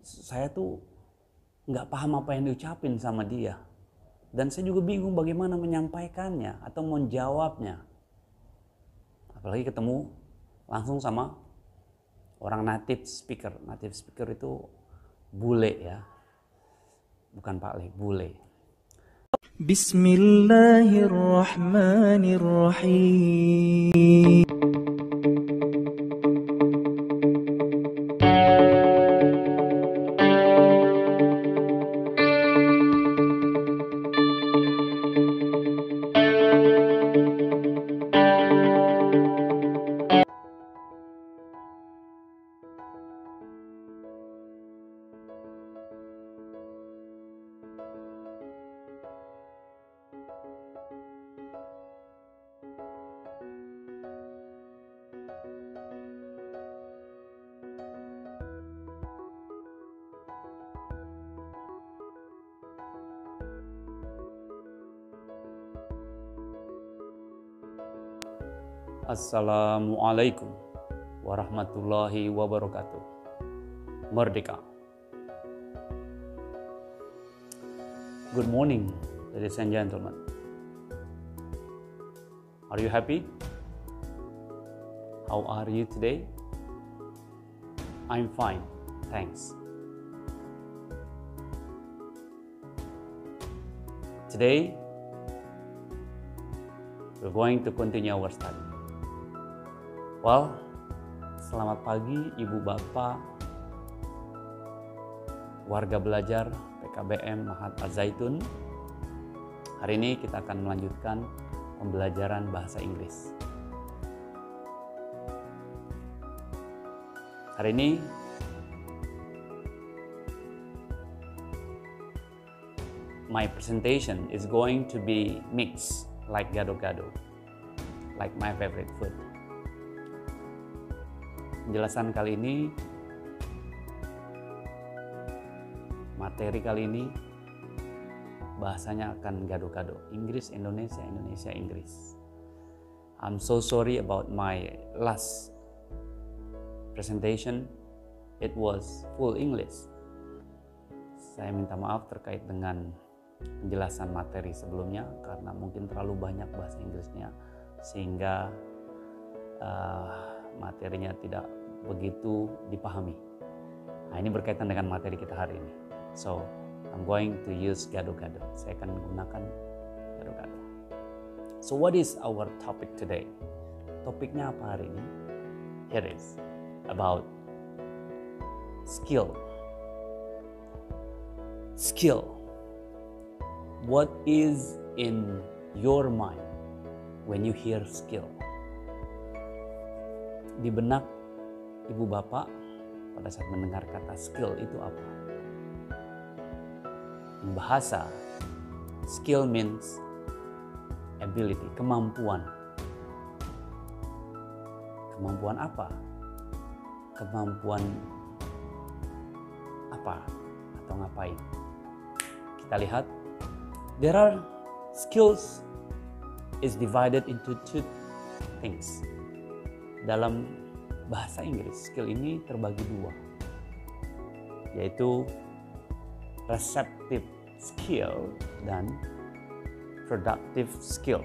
saya tuh nggak paham apa yang diucapin sama dia. Dan saya juga bingung bagaimana menyampaikannya atau menjawabnya. Apalagi ketemu langsung sama orang native speaker. Native speaker itu bule ya. Bukan Pak Le, bule. Bismillahirrahmanirrahim. Assalamualaikum warahmatullahi wabarakatuh. Merdeka. Good morning, ladies and gentlemen. Are you happy? How are you today? I'm fine, thanks. Today, we're going to continue our study. Well, selamat pagi Ibu Bapak, warga belajar PKBM Mahat Al-Zaitun. Hari ini kita akan melanjutkan pembelajaran bahasa Inggris. Hari ini my presentation is going to be mixed like gado-gado, like my favorite food. Penjelasan kali ini, materi kali ini, bahasanya akan gado-gado. Inggris, Indonesia, Indonesia, Inggris. I'm so sorry about my last presentation. It was full English. Saya minta maaf terkait dengan penjelasan materi sebelumnya karena mungkin terlalu banyak bahasa Inggrisnya sehingga materinya tidak begitu dipahami. Nah, ini berkaitan dengan materi kita hari ini. So, I'm going to use gado-gado. Saya akan menggunakan gado-gado. So, what is our topic today? Topiknya apa hari ini? Here is about skill. Skill. What is in your mind when you hear skill? Di benak Ibu Bapak pada saat mendengar kata skill itu apa? In bahasa, skill means ability, kemampuan. Kemampuan apa? Kemampuan apa atau ngapain? Kita lihat, there are skills is divided into two things. Dalam bahasa Inggris, skill ini terbagi dua, yaitu receptive skill dan productive skill.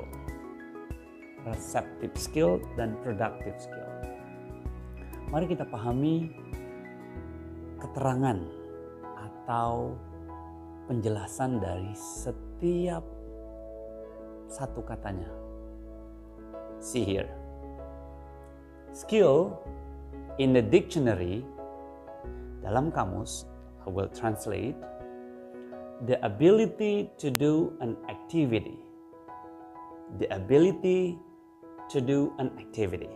Receptive skill dan productive skill. Mari kita pahami keterangan atau penjelasan dari setiap satu katanya. See here. Skill in the dictionary, dalam kamus, I will translate, the ability to do an activity. The ability to do an activity.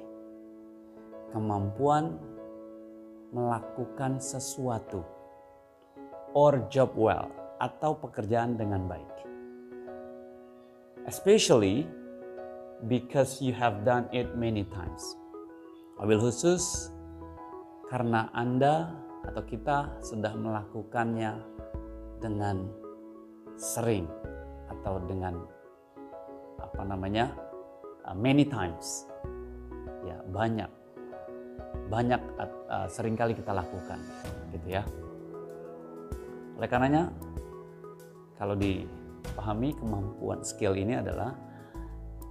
Kemampuan melakukan sesuatu or job well, atau pekerjaan dengan baik. Especially because you have done it many times. Wabil khusus karena Anda atau kita sudah melakukannya dengan sering atau dengan many times. Ya, banyak seringkali kita lakukan gitu ya. Oleh karenanya, kalau dipahami, kemampuan skill ini adalah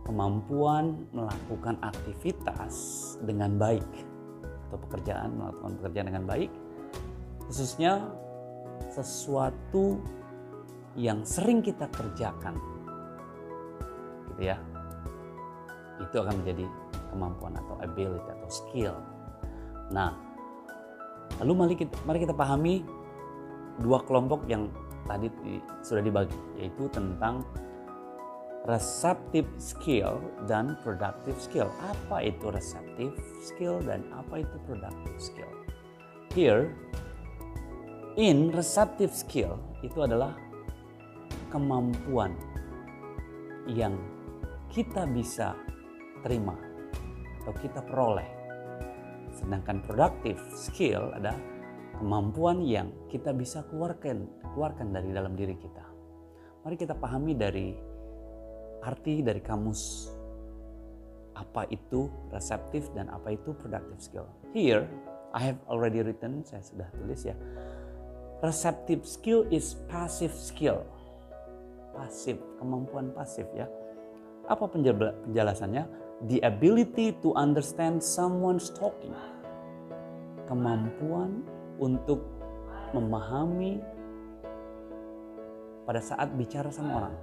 kemampuan melakukan aktivitas dengan baik atau melakukan pekerjaan dengan baik, khususnya sesuatu yang sering kita kerjakan, gitu ya. Itu akan menjadi kemampuan atau ability atau skill. Nah, lalu mari kita pahami dua kelompok yang tadi sudah dibagi, yaitu tentang receptive skill dan productive skill. Apa itu receptive skill dan apa itu productive skill? Here, in receptive skill itu adalah kemampuan yang kita bisa terima atau kita peroleh. Sedangkan productive skill adalah kemampuan yang kita bisa keluarkan dari dalam diri kita. Mari kita pahami dari arti dari kamus apa itu receptive dan apa itu productive skill. Here, I have already written, saya sudah tulis ya. Receptive skill is passive skill. Pasif, kemampuan pasif ya. Apa penjelasannya? The ability to understand someone's talking. Kemampuan untuk memahami pada saat bicara sama orang.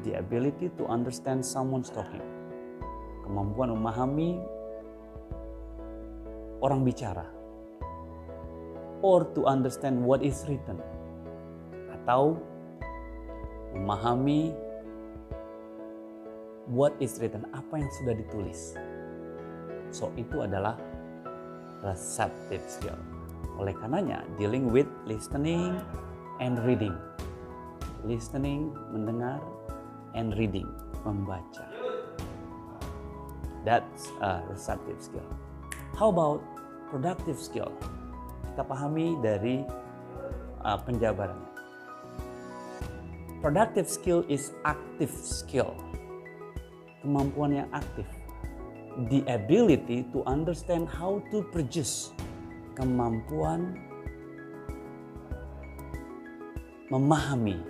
The ability to understand someone's talking. Kemampuan memahami orang bicara. Or to understand what is written. Atau memahami what is written, apa yang sudah ditulis. So itu adalah receptive skill. Oleh karenanya, dealing with listening and reading. Listening, mendengar, and reading, membaca. That's a receptive skill. How about productive skill? Kita pahami dari penjabarannya. Productive skill is active skill. Kemampuan yang aktif. The ability to understand how to produce. Kemampuan memahami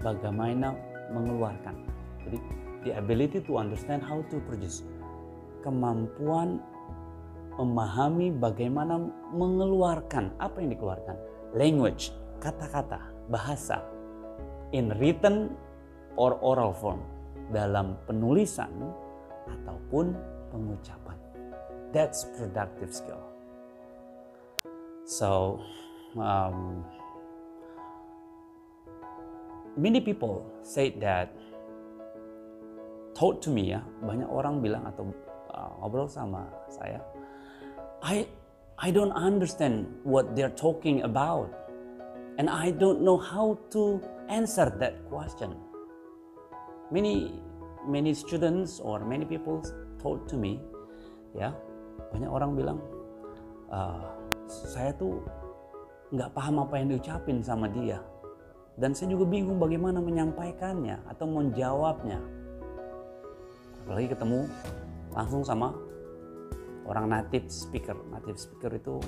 bagaimana mengeluarkan. Jadi, the ability to understand how to produce. Kemampuan memahami bagaimana mengeluarkan. Apa yang dikeluarkan? Language, kata-kata, bahasa. In written or oral form, dalam penulisan ataupun pengucapan. That's productive skill. So, many people say that, told to me ya, banyak orang bilang atau ngobrol sama saya, I don't understand what they're talking about, and I don't know how to answer that question. Many students or many people told to me, ya, banyak orang bilang, saya tuh nggak paham apa yang diucapin sama dia, dan saya juga bingung bagaimana menyampaikannya atau menjawabnya. Apalagi ketemu langsung sama orang native speaker. Native speaker itu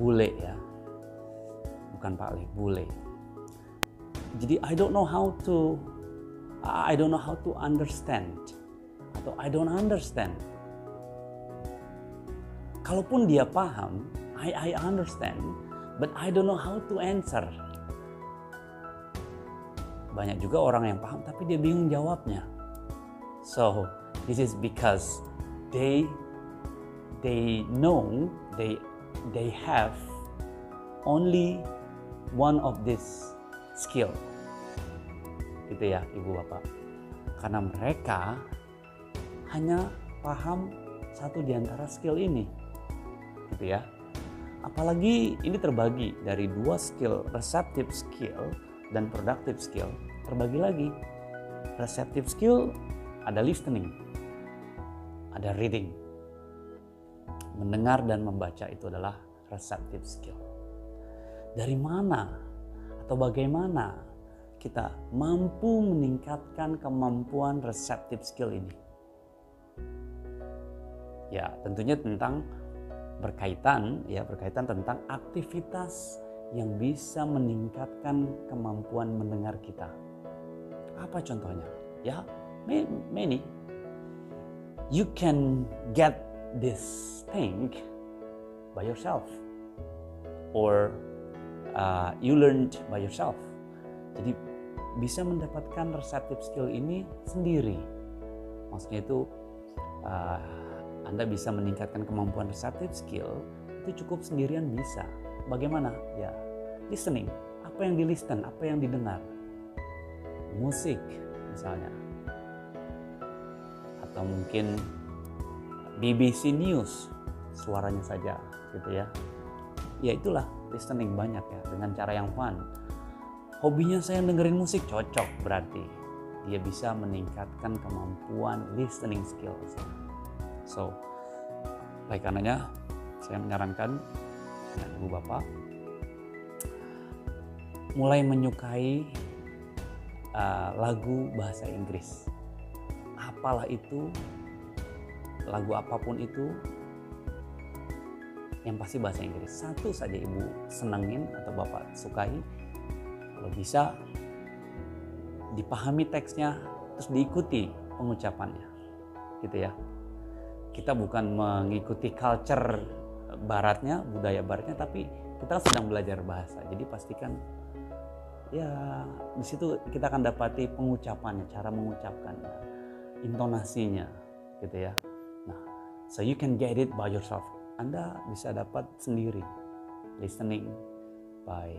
bule ya, bukan Pak Le, bule. Jadi I don't know how to understand, atau I don't understand. Kalaupun dia paham, I understand, but I don't know how to answer. Banyak juga orang yang paham tapi dia bingung jawabnya. So this is because they know they have only one of this skill. Gitu ya Ibu Bapak. Karena mereka hanya paham satu di antara skill ini. Gitu ya. Apalagi ini terbagi dari dua skill, receptive skill dan productive skill. Terbagi lagi. Receptive skill ada listening, ada reading. Mendengar dan membaca itu adalah receptive skill. Dari mana atau bagaimana kita mampu meningkatkan kemampuan receptive skill ini? Ya, tentunya berkaitan tentang aktivitas yang bisa meningkatkan kemampuan mendengar kita. Apa contohnya? Ya, many. You can get this thing by yourself, or you learned by yourself. Jadi bisa mendapatkan receptive skill ini sendiri. Maksudnya itu Anda bisa meningkatkan kemampuan receptive skill itu cukup sendirian bisa. Bagaimana? Ya, listening. Apa yang di-listen, apa yang didengar. Musik misalnya. Atau mungkin BBC News, suaranya saja gitu ya. Ya itulah listening banyak ya, dengan cara yang fun. Hobinya saya dengerin musik, cocok berarti. Dia bisa meningkatkan kemampuan listening skills. So, oleh karenanya saya menyarankan ibu bapak mulai menyukai lagu bahasa Inggris. Apalah itu, lagu apapun itu, yang pasti bahasa Inggris. Satu saja ibu senengin atau bapak sukai, kalau bisa dipahami teksnya terus diikuti pengucapannya, gitu ya. Kita bukan mengikuti culture baratnya, budaya baratnya, tapi kita sedang belajar bahasa. Jadi pastikan ya di situ kita akan dapati pengucapannya, cara mengucapkannya, intonasinya, gitu ya. Nah, so you can get it by yourself. Anda bisa dapat sendiri listening by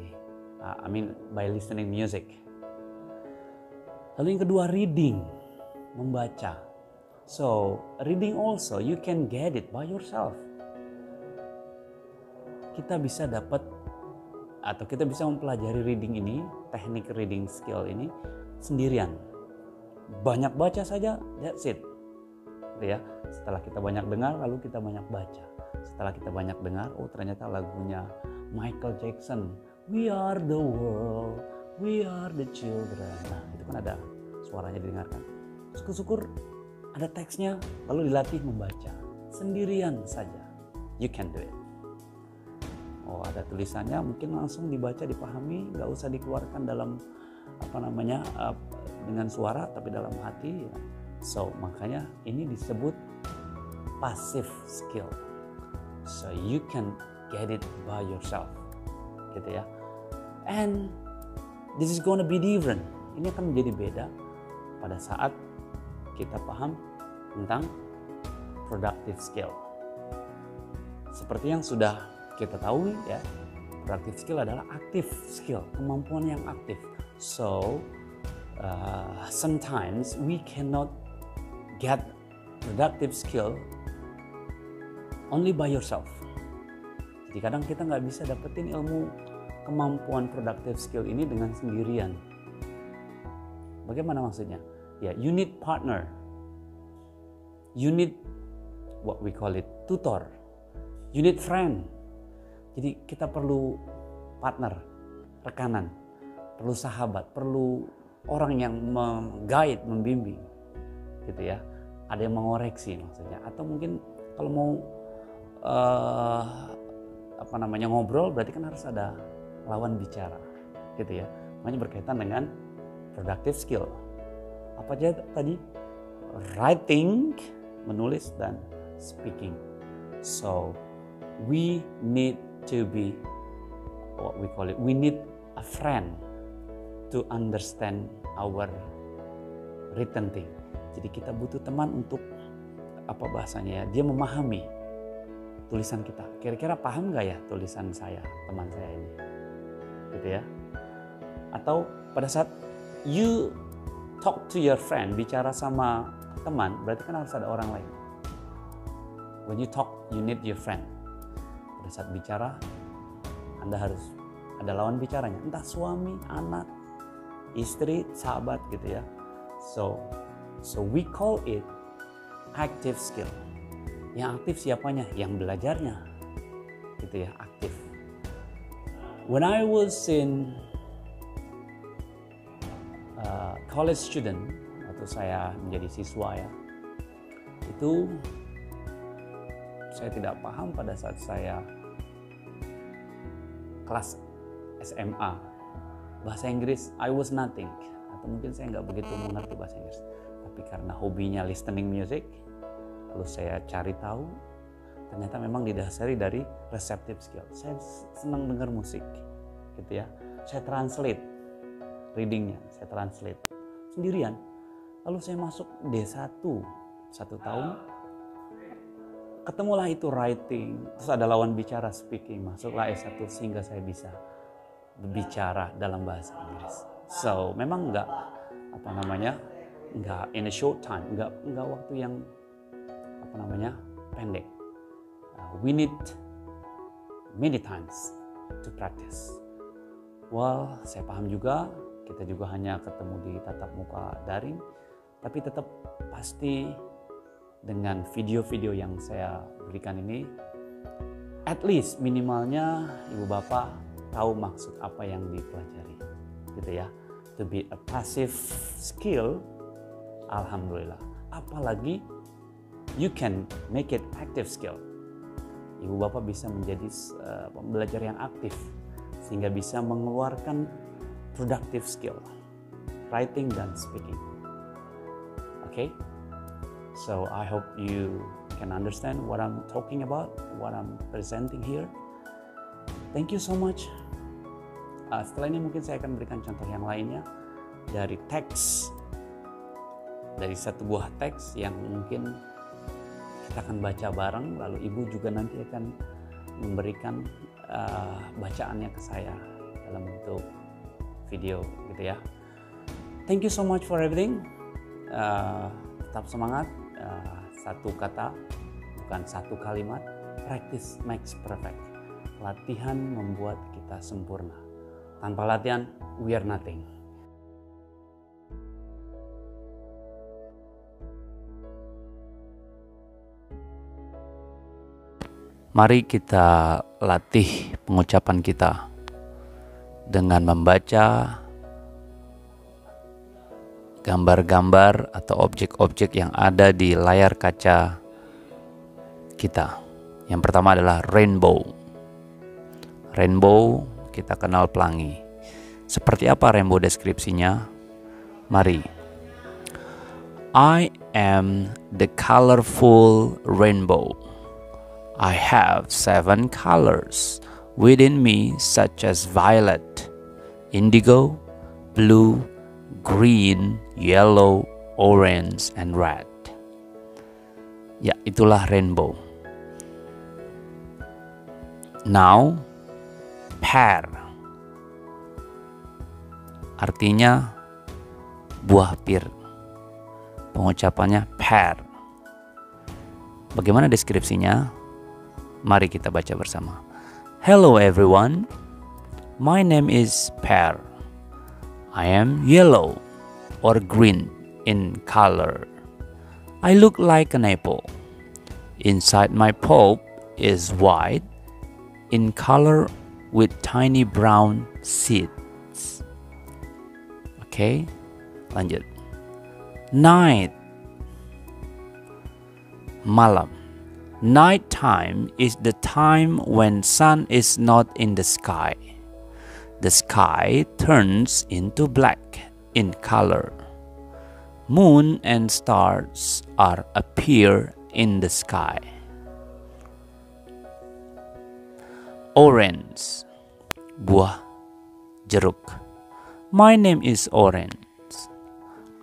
listening music. Lalu yang kedua, reading, membaca. So, reading also you can get it by yourself. Kita bisa dapat atau kita bisa mempelajari reading ini, teknik reading skill ini sendirian. Banyak baca saja, that's it. Gitu ya. Setelah kita banyak dengar, lalu kita banyak baca. Setelah kita banyak dengar, oh ternyata lagunya Michael Jackson, We Are the World, We Are the Children. Nah, itu kan ada suaranya didengarkan. Syukur-syukur ada teksnya, lalu dilatih membaca sendirian saja. You can do it. Oh, ada tulisannya, mungkin langsung dibaca, dipahami, nggak usah dikeluarkan dalam dengan suara, tapi dalam hati. Ya. So makanya ini disebut passive skill. So you can get it by yourself, gitu ya. And this is gonna be different. Ini akan menjadi beda pada saat kita paham tentang productive skill. Seperti yang sudah kita tahu ya, productive skill adalah active skill, kemampuan yang aktif. So sometimes we cannot get productive skill only by yourself. Jadi kadang kita nggak bisa dapetin ilmu kemampuan productive skill ini dengan sendirian. Bagaimana maksudnya? Ya, you need partner. You need what we call it tutor. You need friend. Jadi kita perlu partner, rekanan, perlu sahabat, perlu orang yang meng-guide, membimbing, gitu ya. Ada yang mengoreksi maksudnya. Atau mungkin kalau mau ngobrol, berarti kan harus ada lawan bicara, gitu ya. Makanya berkaitan dengan productive skill. Apa aja tadi? Writing, menulis, dan speaking. So we need to be what we call it. We need a friend to understand our written thing. Jadi kita butuh teman untuk apa bahasanya ya? Dia memahami tulisan kita. Kira-kira paham nggak ya tulisan saya, teman saya ini? Gitu ya. Atau pada saat you talk to your friend, bicara sama teman, berarti kan harus ada orang lain. When you talk, you need your friend. Pada saat bicara, Anda harus ada lawan bicaranya. Entah suami, anak, istri, sahabat gitu ya. So we call it active skill. Yang aktif siapanya? Yang belajarnya. Gitu ya, aktif. When I was in college student, atau saya menjadi siswa ya, itu saya tidak paham pada saat saya kelas SMA. Bahasa Inggris, I was nothing. Atau mungkin saya nggak begitu mengerti bahasa Inggris. Tapi karena hobinya listening music, lalu saya cari tahu, ternyata memang didasari dari receptive skill. Saya senang dengar musik, gitu ya. Saya translate readingnya, saya translate sendirian. Lalu saya masuk D1, 1 tahun, ketemulah itu writing, terus ada lawan bicara speaking, masuklah S1 sehingga saya bisa berbicara dalam bahasa Inggris. So memang nggak nggak in a short time, nggak waktu yang pendek. We need many times to practice. Well, saya paham juga kita juga hanya ketemu di tatap muka daring, tapi tetap pasti dengan video-video yang saya berikan ini, at least minimalnya ibu bapak tahu maksud apa yang dipelajari, gitu ya. To be a passive skill, alhamdulillah. Apalagi you can make it active skill. Ibu bapak bisa menjadi pembelajar yang aktif sehingga bisa mengeluarkan productive skill, writing dan speaking. Okay? So I hope you can understand what I'm talking about, what I'm presenting here. Thank you so much. Setelah ini mungkin saya akan berikan contoh yang lainnya dari teks, dari satu buah teks yang mungkin kita akan baca bareng, lalu ibu juga nanti akan memberikan bacaannya ke saya dalam bentuk video, gitu ya. Thank you so much for everything. Tetap semangat. Satu kata, bukan satu kalimat. Practice makes perfect. Latihan membuat kita sempurna. Tanpa latihan, we are nothing. Mari kita latih pengucapan kita dengan membaca gambar-gambar atau objek-objek yang ada di layar kaca kita. Yang pertama adalah rainbow. Rainbow kita kenal pelangi. Seperti apa rainbow deskripsinya? Mari. I am the colorful rainbow. I have 7 colors within me, such as violet, indigo, blue, green, yellow, orange, and red. Ya, itulah rainbow. Now, pear. Artinya buah pir. Pengucapannya pear. Bagaimana deskripsinya? Mari kita baca bersama. Hello everyone. My name is Pear. I am yellow or green in color. I look like an apple. Inside my pulp is white in color with tiny brown seeds. Oke, lanjut. Night. Malam. Night time is the time when sun is not in the sky. The sky turns into black in color. Moon and stars appear in the sky. Orange, buah jeruk. My name is Orange.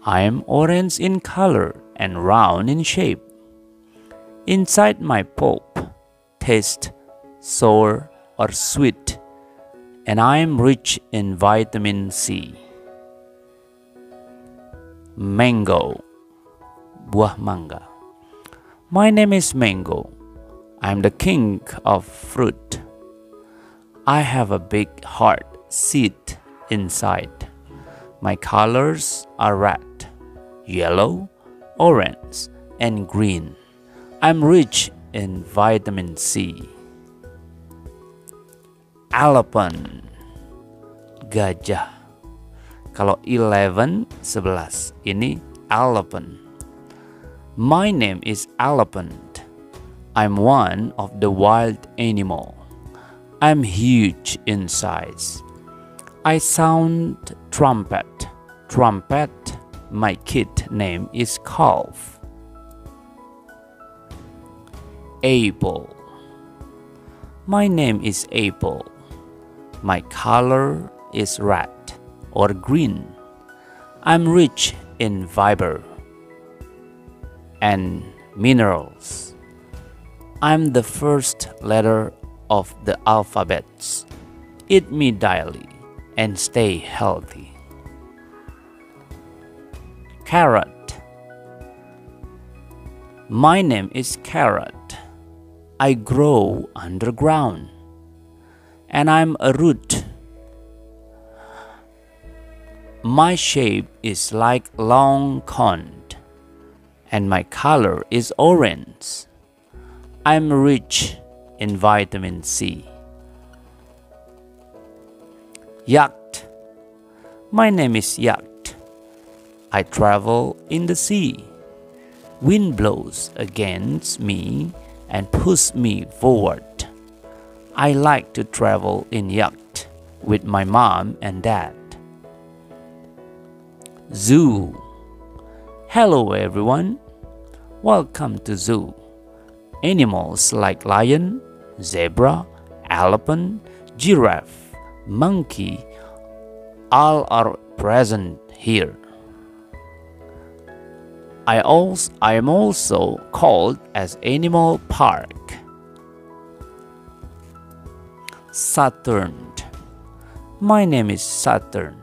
I am orange in color and round in shape. Inside my pulp, taste sour or sweet, and I am rich in vitamin C. Mango, buah mangga. My name is Mango. I am the king of fruit. I have a big heart seed inside. My colors are red, yellow, orange, and green. I'm rich in vitamin C. Elephant, gajah. Kalau 11, 11. Ini elephant. My name is Elephant. I'm one of the wild animal. I'm huge in size. I sound trumpet. Trumpet, my kid name is Calf. Apple. My name is Apple. My color is red or green. I'm rich in fiber and minerals. I'm the first letter of the alphabets. Eat me daily and stay healthy. Carrot. My name is Carrot. I grow underground, and I'm a root. My shape is like long cone, and my color is orange. I'm rich in vitamin C. Yacht. My name is Yacht. I travel in the sea. Wind blows against me and pushes me forward. I like to travel in yacht with my mom and dad. Zoo. Hello everyone. Welcome to zoo. Animals like lion, zebra, elephant, giraffe, monkey, all are present here. I am also called as Animal Park. Saturn. My name is Saturn.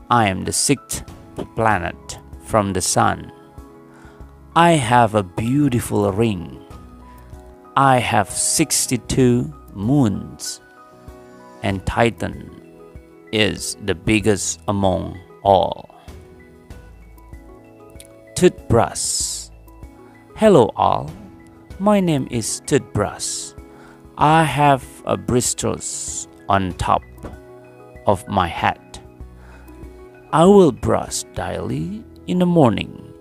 I am the sixth planet from the sun. I have a beautiful ring. I have 62 moons, and Titan is the biggest among all. Toothbrush. Hello all. My name is Toothbrush. I have a bristles on top of my head. I will brush daily in the morning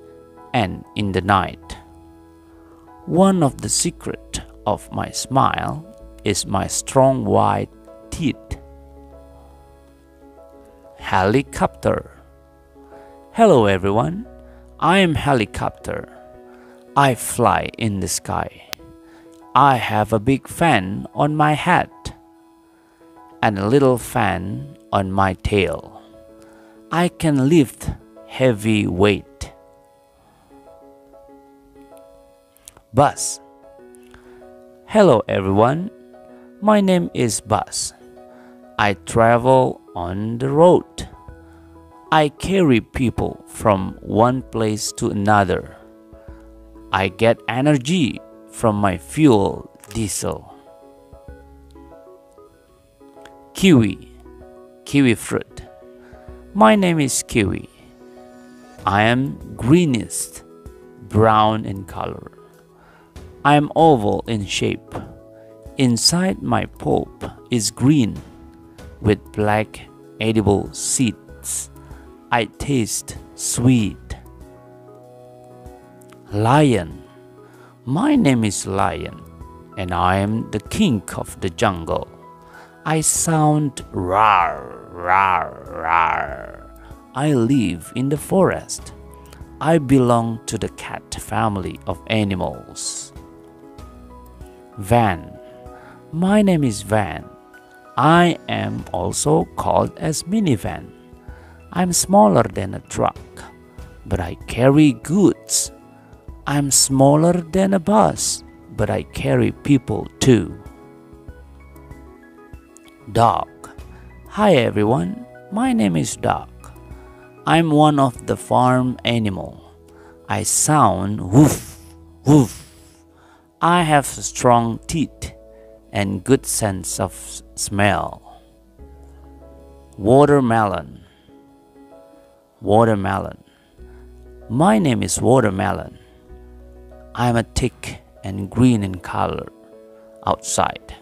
and in the night. One of the secrets of my smile is my strong white teeth. Helicopter. Hello everyone. I am Helicopter. I fly in the sky. I have a big fan on my head and a little fan on my tail. I can lift heavy weight. Bus. Hello everyone. My name is Bus. I travel on the road. I carry people from one place to another. I get energy from my fuel, diesel. Kiwi. Kiwi fruit. My name is Kiwi. I am greenish, brown in color. I am oval in shape. Inside my pulp is green with black edible seeds. I taste sweet. Lion. My name is Lion, and I am the king of the jungle. I sound rawr, rawr, rawr. I live in the forest. I belong to the cat family of animals. Van. My name is Van. I am also called as minivan. I'm smaller than a truck, but I carry goods. I'm smaller than a bus, but I carry people too. Dog. Hi everyone, my name is Dog. I'm one of the farm animal. I sound woof, woof. I have strong teeth and good sense of smell. Watermelon. Watermelon. My name is Watermelon. I am a thick and green in color outside.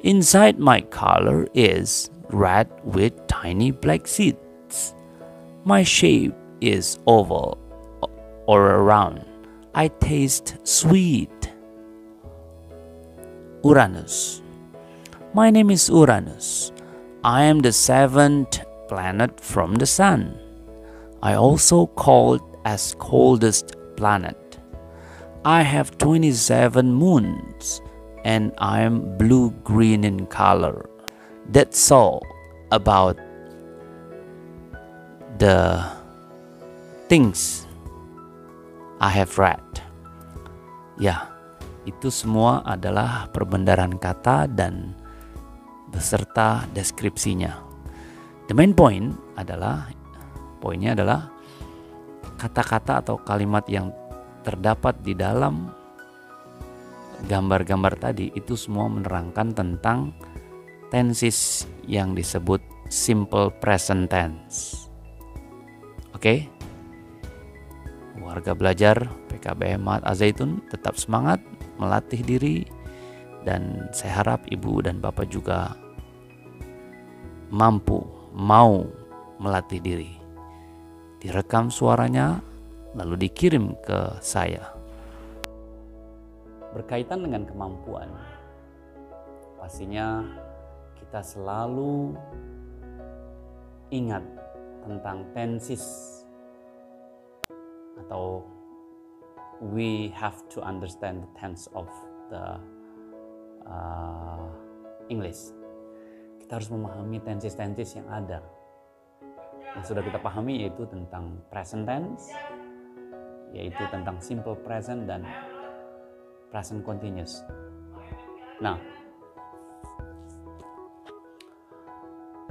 Inside my color is red with tiny black seeds. My shape is oval or round. I taste sweet. Uranus. My name is Uranus. I am the seventh planet from the sun. I also called as coldest planet. I have 27 moons and I am blue-green in color. That's all about the things I have read. Ya, itu semua adalah perbendaharaan kata dan beserta deskripsinya. The main point adalah, poinnya adalah kata-kata atau kalimat yang terdapat di dalam gambar-gambar tadi itu semua menerangkan tentang tenses yang disebut simple present tense. Oke? Warga belajar PKBM Mahat Al-Zaitun tetap semangat melatih diri, dan saya harap ibu dan bapak juga mau melatih diri. Direkam suaranya lalu dikirim ke saya. Berkaitan dengan kemampuan, pastinya kita selalu ingat tentang tenses, atau we have to understand the tense of the English. Kita harus memahami tenses-tenses yang ada. Yang sudah kita pahami yaitu tentang present tense, yaitu tentang simple present dan present continuous. Nah,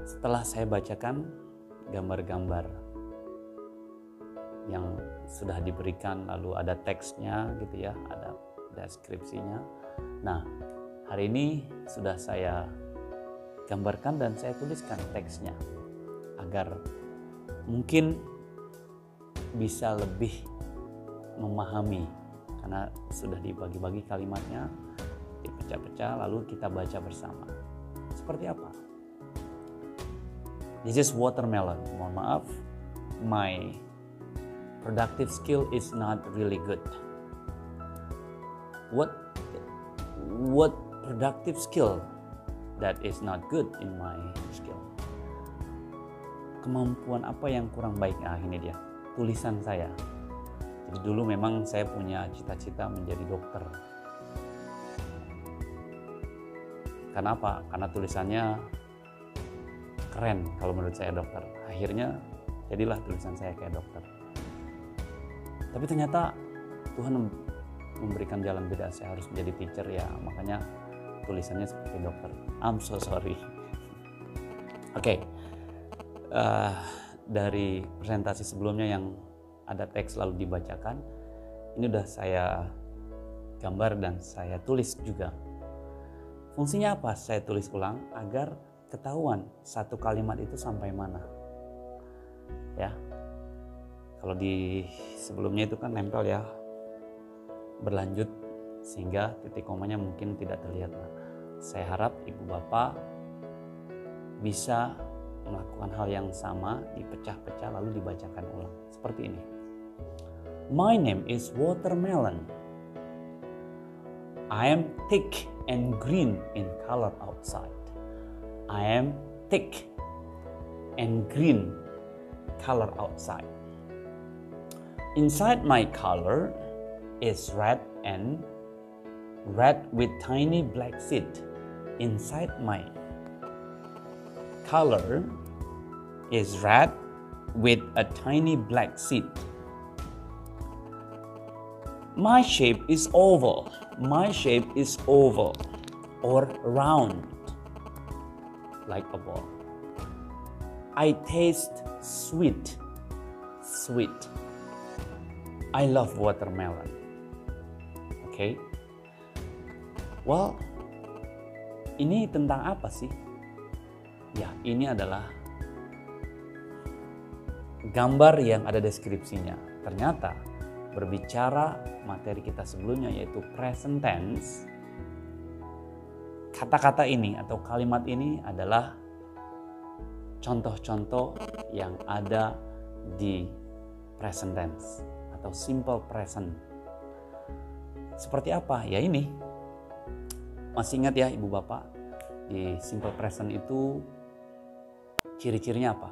setelah saya bacakan gambar-gambar yang sudah diberikan, lalu ada teksnya gitu ya, ada deskripsinya. Nah, hari ini sudah saya gambarkan dan saya tuliskan teksnya agar mungkin bisa lebih memahami, karena sudah dibagi-bagi kalimatnya, dipecah-pecah, lalu kita baca bersama. Seperti apa? This is watermelon. Mohon maaf, my productive skill is not really good. What productive skill that is not good in my skill? Kemampuan apa yang kurang baik? Nah, ini dia tulisan saya. Jadi dulu memang saya punya cita-cita menjadi dokter. Kenapa? Karena tulisannya keren kalau menurut saya dokter. Akhirnya jadilah tulisan saya kayak dokter. Tapi ternyata Tuhan memberikan jalan beda. Saya harus menjadi teacher ya, makanya tulisannya seperti dokter. I'm so sorry. Oke. Dari presentasi sebelumnya yang ada teks lalu dibacakan, ini udah saya gambar dan saya tulis juga. Fungsinya apa? Saya tulis ulang agar ketahuan satu kalimat itu sampai mana. Ya. Kalau di sebelumnya itu kan nempel ya, berlanjut sehingga titik komanya mungkin tidak terlihat. Nah, saya harap ibu bapak bisa melakukan hal yang sama, dipecah-pecah lalu dibacakan ulang. Seperti ini. My name is watermelon. I am thick and green in color outside. I am thick and green color outside. Inside my color is red with tiny black seed. Inside my color is red with a tiny black seed. My shape is oval. My shape is oval or round like a ball. I taste sweet. I love watermelon. Okay? Well, ini tentang apa sih? Ya, ini adalah gambar yang ada deskripsinya. Ternyata berbicara materi kita sebelumnya yaitu present tense, kata-kata ini atau kalimat ini adalah contoh-contoh yang ada di present tense atau simple present. Seperti apa? Ya ini. Masih ingat ya ibu bapak, di simple present itu Ciri-cirinya apa?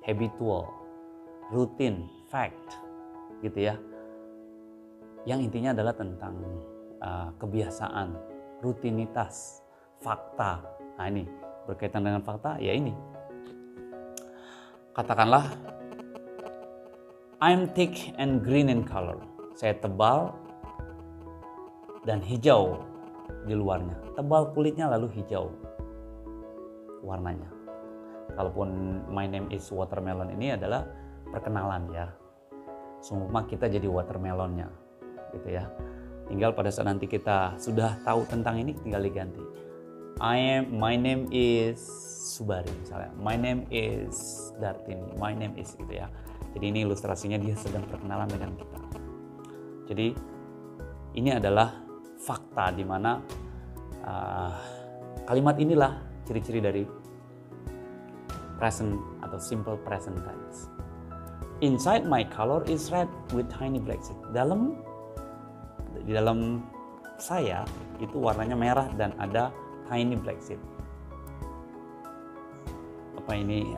Habitual, rutin, fact, gitu ya. Yang intinya adalah tentang kebiasaan, rutinitas, fakta. Nah ini berkaitan dengan fakta, ya ini. Katakanlah, I'm thick and green in color. Saya tebal dan hijau di luarnya. Tebal kulitnya lalu hijau warnanya. Kalaupun my name is watermelon ini adalah perkenalan ya. Semua kita jadi watermelonnya gitu ya. Tinggal pada saat nanti kita sudah tahu tentang ini tinggal diganti. My name is Subari misalnya. My name is Dartini. My name is gitu ya. Jadi ini ilustrasinya dia sedang perkenalan dengan kita. Jadi ini adalah fakta di mana kalimat inilah ciri-ciri dari present atau simple present tense. Inside my color is red with tiny black seed. Di dalam saya itu warnanya merah dan ada tiny black seed. Apa ini?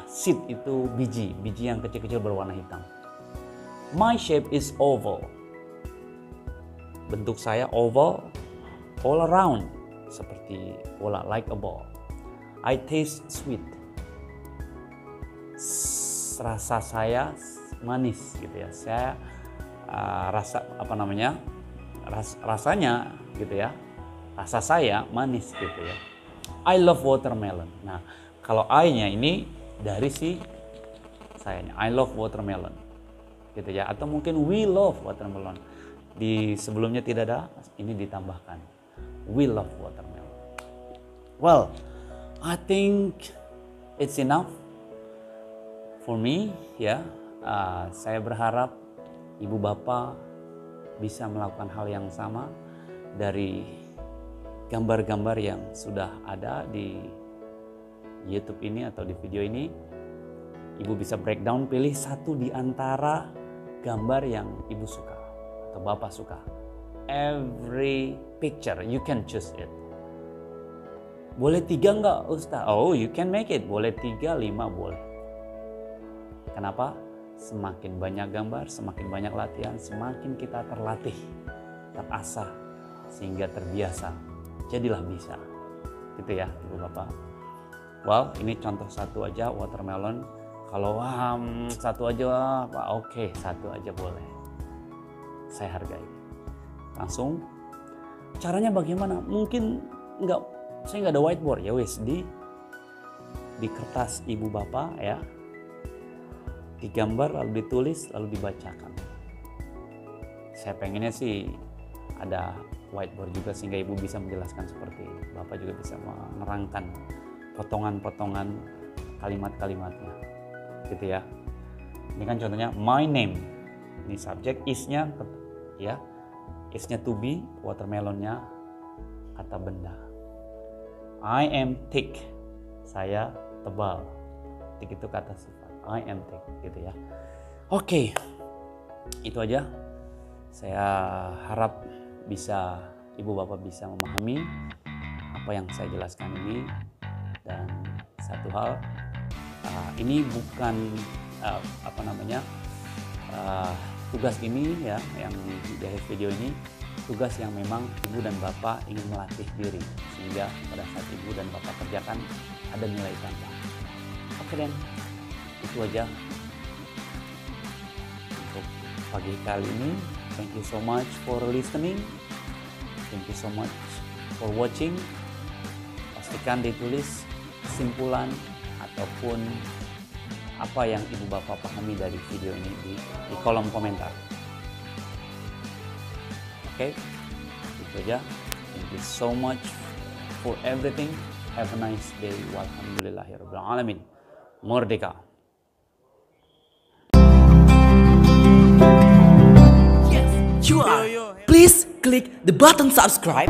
Seed itu biji yang kecil-kecil berwarna hitam. My shape is oval. Bentuk saya oval, all around seperti bola, like a ball. I taste sweet. Rasa saya manis gitu ya. Saya rasanya gitu ya. Rasa saya manis gitu ya. I love watermelon. Nah, kalau I-nya ini dari si sayanya. I love watermelon. Gitu ya. Atau mungkin we love watermelon. Di sebelumnya tidak ada, ini ditambahkan. We love watermelon. Well, I think it's enough for me ya. Saya berharap ibu bapak bisa melakukan hal yang sama dari gambar-gambar yang sudah ada di YouTube ini atau di video ini. Ibu bisa breakdown, pilih satu di antara gambar yang ibu suka atau bapak suka. Every picture you can choose it. Boleh 3 enggak Ustaz? Oh, you can make it. Boleh 3, 5 boleh. Kenapa? Semakin banyak gambar, semakin banyak latihan, semakin kita terlatih, terasah, sehingga terbiasa. Jadilah bisa. Gitu ya, Ibu Bapak. Well, ini contoh satu aja, watermelon. Kalau satu aja, Pak, oke, satu aja boleh. Saya hargai. Langsung, caranya bagaimana? Mungkin saya nggak ada whiteboard ya wes, di kertas ibu bapak ya, digambar lalu ditulis lalu dibacakan. Saya pengennya sih ada whiteboard juga sehingga ibu bisa menjelaskan seperti bapak juga bisa menerangkan potongan-potongan kalimat-kalimatnya gitu ya. Ini kan contohnya my name, ini subjek, is-nya ya, is-nya to be, watermelonnya kata benda. I am thick, saya tebal. Thick itu kata sifat. I am thick, gitu ya. Oke, itu aja. Saya harap bisa ibu bapak bisa memahami apa yang saya jelaskan ini. Dan satu hal, ini bukan tugas ini ya yang di akhir video ini. Tugas yang memang ibu dan bapak ingin melatih diri sehingga pada saat ibu dan bapak kerjakan ada nilai tambah. Oke dan itu aja untuk pagi kali ini. Thank you so much for listening. Thank you so much for watching. Pastikan ditulis kesimpulan ataupun apa yang ibu bapak pahami dari video ini di kolom komentar. Oke, itu aja. Thank you so much for everything. Have a nice day. Walhamdulillahirabbil alamin. Merdeka. Yes, you are. Please click the button subscribe